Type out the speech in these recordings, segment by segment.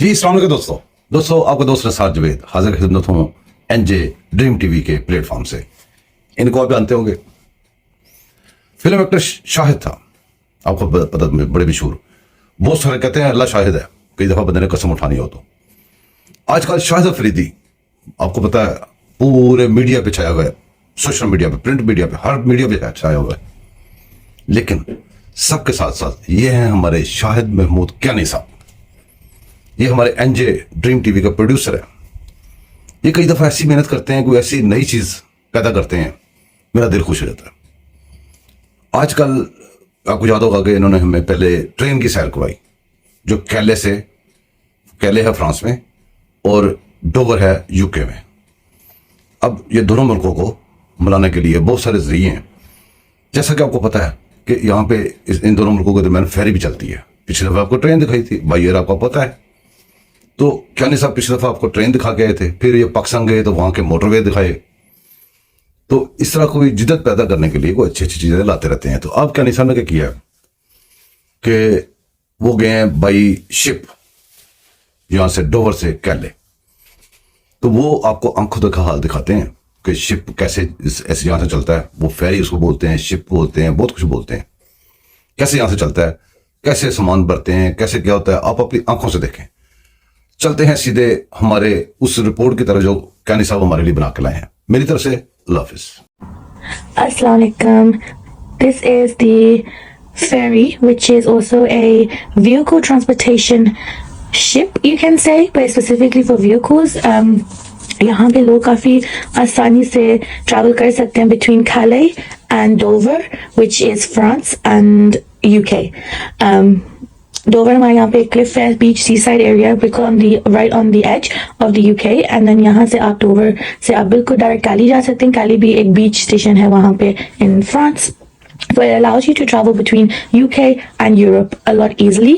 जी अस्सलाम वालेकुम दोस्तों आपका दोस्त रसाद जवेद हाजिर खिदमत हूँ एनजे ड्रीम टीवी के प्लेटफॉर्म से। इनको आप जानते होंगे, फिल्म एक्टर शाहिद था, आपको पता, बड़े मशहूर। बहुत सारे कहते हैं अल्लाह शाहिद है, कई दफा बंदे ने कसम उठानी हो तो। आजकल शाहिद अफरीदी आपको पता है पूरे मीडिया पे छाया हुआ है, सोशल मीडिया पे, प्रिंट मीडिया पे, हर मीडिया पे छाया हुआ है। लेकिन सबके साथ साथ ये हैं हमारे शाहिद महमूद कैनी साहब। ये हमारे एनजे ड्रीम टीवी का प्रोड्यूसर है। ये कई दफा ऐसी मेहनत करते हैं, कोई ऐसी नई चीज पैदा करते हैं, मेरा दिल खुश हो जाता है। आजकल आपको याद होगा कि इन्होंने हमें पहले ट्रेन की सैर करवाई, जो कैले है फ्रांस में और डोवर है यूके में। अब ये दोनों मुल्कों को मिलाने के लिए बहुत सारे जरिए हैं। जैसा कि आपको पता है कि यहाँ पे इन दोनों मुल्कों के दरमियान फेरी भी चलती है। पिछली दफा आपको ट्रेन दिखाई थी, भाई ये आपको पता है। तो कैनी साहब पिछली दफा आपको ट्रेन दिखा के आए थे, फिर ये पाकिस्तान गए तो वहां के मोटरवे दिखाए। तो इस तरह कोई जिद्दत पैदा करने के लिए कोई अच्छी अच्छी चीजें लाते रहते हैं। तो अब कैनी साहब ने क्या किया कि वो गए हैं बाई शिप यहां से डोवर से कैले। तो वो आपको आंखों देखा हाल दिखाते हैं कि शिप कैसे ऐसे यहां से चलता है। वो फेरी उसको बोलते हैं, शिप बोलते हैं, बहुत कुछ बोलते हैं। कैसे यहां से चलता है, कैसे सामान भरते हैं, कैसे क्या होता है, आप अपनी आंखों से देखें। चलते हैं सीधे हमारे उस रिपोर्ट की तरह जो कैनी साहब हमारे लिए बना के लाए हैं। मेरी तरफ से अल्लाह हाफिज। Assalamu alaikum. This is the ferry, which is also a vehicle transportation ship, you can say, but specifically for vehicles. यहाँ पे लोग काफ़ी आसानी से travel कर सकते हैं between Calais and Dover, which is France and UK. Dover हमारे यहाँ पे एक क्लिफ है, बीच सी साइड एरिया, बिल्कुल on the right on the edge of the UK. And then यहाँ से आप डोवर से आप बिल्कुल डायरेक्ट कैली जा सकते हैं। कैली भी एक बीच स्टेशन है वहाँ पे in France. So it allows you to travel between UK and Europe a lot easily,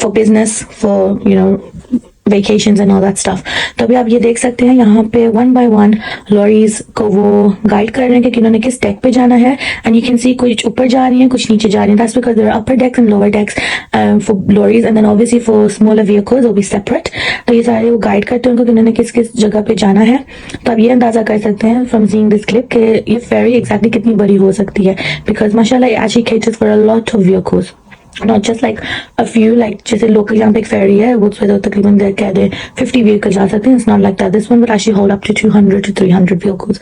for business, for vacations and all that stuff. तो अभी आप ये देख सकते हैं यहाँ पे one by one लॉरीज को वो गाइड कर रहे हैं कि उन्होंने किस डेक पे जाना है। एंड यू कैन सी कुछ ऊपर जा रही हैं, कुछ नीचे जा रही हैं। That's because there are upper decks and lower decks for lorries, and then obviously for smaller vehicles will be separate. तो ये सारे वो गाइड करते हैं उनको कि उन्होंने किस किस जगह पे जाना है। तो आप ये अंदाजा कर सकते हैं from seeing this clip कि ये ferry exactly कितनी बड़ी हो सकती है, because माशाल्लाह it actually caters for a lot of vehicles. Not just like a few, like जैसे लोकल यहाँ पे एक फेरी है, वो उसमें तो तकरीबन कह दे 50 व्हीकल जा सकते हैं. It's not like that. This one will actually hold up to 200 to 300 vehicles,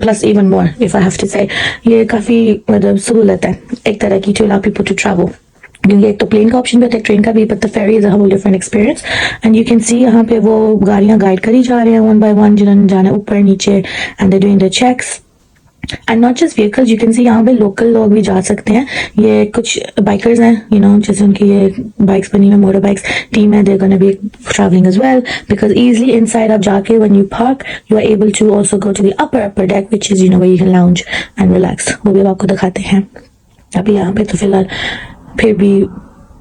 plus even more if I have to say. ये काफी मतलब सहूलत है एक तरह की to allow people to travel. क्योंकि एक तो प्लेन का ऑप्शन भी होता है, ट्रेन का भी, but the ferry is a whole different experience. And you can see यहाँ पे वो गाड़ियाँ गाइड करी जा रहे हैं one by one, जिन्होंने जाना ऊपर नीचे, and they're doing the checks. And not just vehicles, you can see यहाँ पे लोकल लोग भी जा सकते हैं. ये कुछ बाइकर्स हैं, जैसे उनकी ये बाइक्स बनी हुई, मोटर बाइक्स टीम है, they're gonna be travelling as well, because easily inside आप जाके when you park you are able to also go to the upper deck, which is where you can lounge and relax. वो भी आपको दिखाते हैं. अभी यहाँ पे तो फिलहाल फिर भी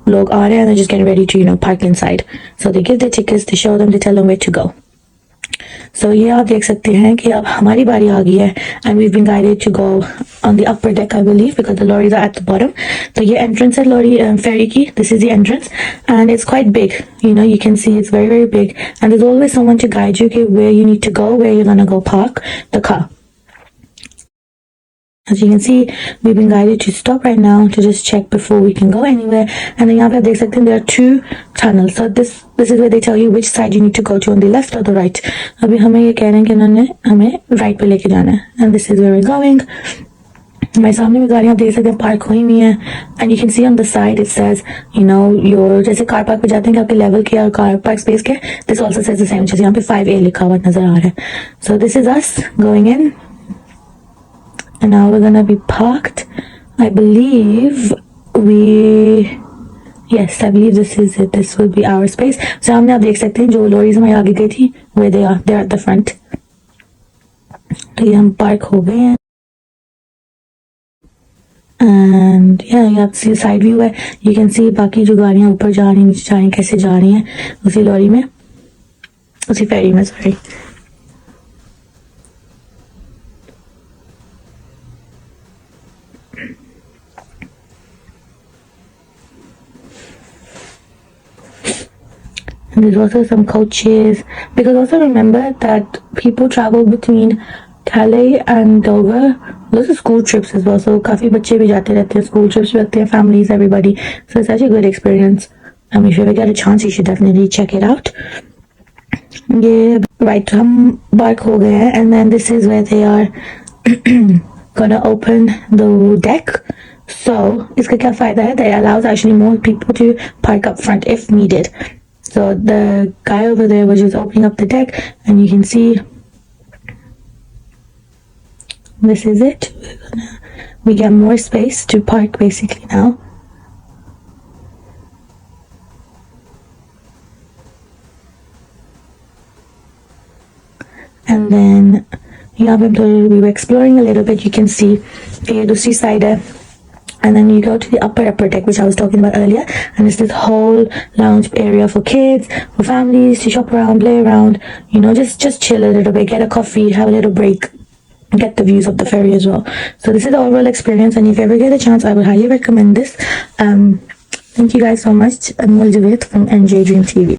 लोग आ रहे हैं, just get ready to park inside. So they give the tickets, they show them, they tell them where to go. So ये आप देख सकते हैं कि अब हमारी बारी आ गई है, and we've been guided to go on the upper deck, I believe, because the lorries are at the bottom. तो ये entrance है lorry ferry की. This is the entrance, and it's quite big. You can see it's very very big, and there's always someone to guide you where you need to go, where you're gonna go park the car. As you can see, we've been guided to stop right now to just check before we can go anywhere. And then यहाँ पे आप देख सकते हैं there are two tunnels. So this is where they tell you which side you need to go to, on the left or the right. अभी हमें ये कह रहे हैं कि उन्होंने हमें right पे लेके जाना है. And this is where we're going. हमारे सामने भी गाड़ियाँ देख सकते हैं पार्क हुई हुई हैं. And you can see on the side it says, your जैसे कार पार्क पे जाते हैं कि आपके लेवल के और कार पार्क स्पेस के. This also says the same. जैसे यहाँ पे 5A लिखा हुआ नजर आ रहा है. So this is us going in. And now we're gonna be parked. I believe I believe this is it. This will be our space. सामने आप देख सकते हैं जो लॉरीज हमारे आगे गई थी, where they are. They're at the front. तो ये हम पार्क हो गए हैं. And yeah, you have to see side view है. You can see बाकी जो गाड़ियाँ ऊपर जा रही हैं, नीचे जा रही हैं, कैसे जा रही हैं उसी लॉरी में, उसी फेरी में, sorry. And there's also some coaches, because also remember that people travel between Calais and Dover. Those are school trips as well, so काफी बच्चे भी जाते रहते हैं, school trips भी रहते हैं, families, everybody. So it's actually a good experience. If you ever get a chance, you should definitely check it out. ये right, हम bark हो गए हैं, and then this is where they are gonna open the deck. So इसका क्या फायदा है? That allows actually more people to park up front if needed. So the guy over there was just opening up the deck, and you can see this is it. We get more space to park basically now. And then यहाँ पे we were exploring a little bit. You can see ये दूसरी side है. And then you go to the upper deck, which I was talking about earlier, and it's this whole lounge area for kids, for families to shop around, play around, just chill a little bit, get a coffee, have a little break, get the views of the ferry as well. So this is the overall experience, and if you ever get a chance, I would highly recommend this. Thank you guys so much. I'm Elizabeth from NJ Dream TV.